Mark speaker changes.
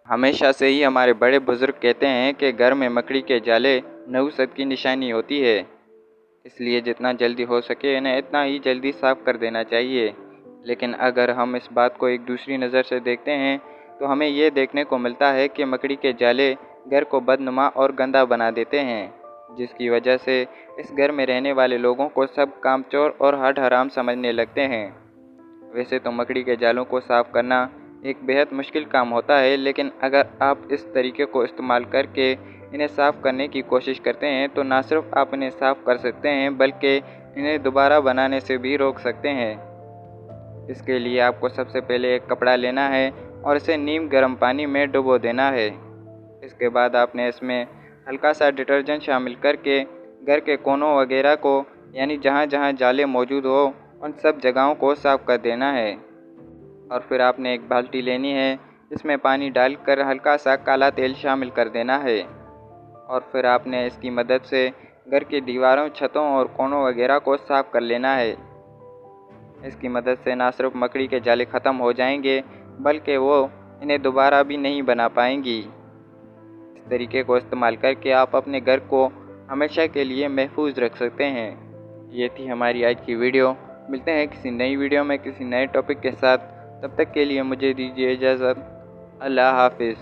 Speaker 1: हमेशा से ही हमारे बड़े बुजुर्ग कहते हैं कि घर में मकड़ी के जाले नहुसत की निशानी होती है, इसलिए जितना जल्दी हो सके इन्हें इतना ही जल्दी साफ़ कर देना चाहिए। लेकिन अगर हम इस बात को एक दूसरी नज़र से देखते हैं तो हमें ये देखने को मिलता है कि मकड़ी के जाले घर को बदनुमा और गंदा बना देते हैं, जिसकी वजह से इस घर में रहने वाले लोगों को सब कामचोर और हड हराम समझने लगते हैं। वैसे तो मकड़ी के जालों को साफ़ करना एक बेहद मुश्किल काम होता है, लेकिन अगर आप इस तरीके को इस्तेमाल करके इन्हें साफ़ करने की कोशिश करते हैं तो ना सिर्फ आप इन्हें साफ़ कर सकते हैं बल्कि इन्हें दोबारा बनाने से भी रोक सकते हैं। इसके लिए आपको सबसे पहले एक कपड़ा लेना है और इसे नीम गर्म पानी में डुबो देना है। इसके बाद आपने इसमें हल्का सा डिटर्जेंट शामिल करके घर के कोनों वगैरह को, यानी जहाँ जहाँ जाले मौजूद हो उन सब जगहों को साफ़ कर देना है। और फिर आपने एक बाल्टी लेनी है, इसमें पानी डालकर हल्का सा काला तेल शामिल कर देना है और फिर आपने इसकी मदद से घर की दीवारों, छतों और कोनों वगैरह को साफ़ कर लेना है। इसकी मदद से ना सिर्फ मकड़ी के जाले ख़त्म हो जाएंगे बल्कि वो इन्हें दोबारा भी नहीं बना पाएंगी। इस तरीके को इस्तेमाल करके आप अपने घर को हमेशा के लिए महफूज रख सकते हैं। ये थी हमारी आज की वीडियो। मिलते हैं किसी नई वीडियो में किसी नए टॉपिक के साथ। तब तक के लिए मुझे दीजिए इजाज़त। अल्लाह हाफ़िज़।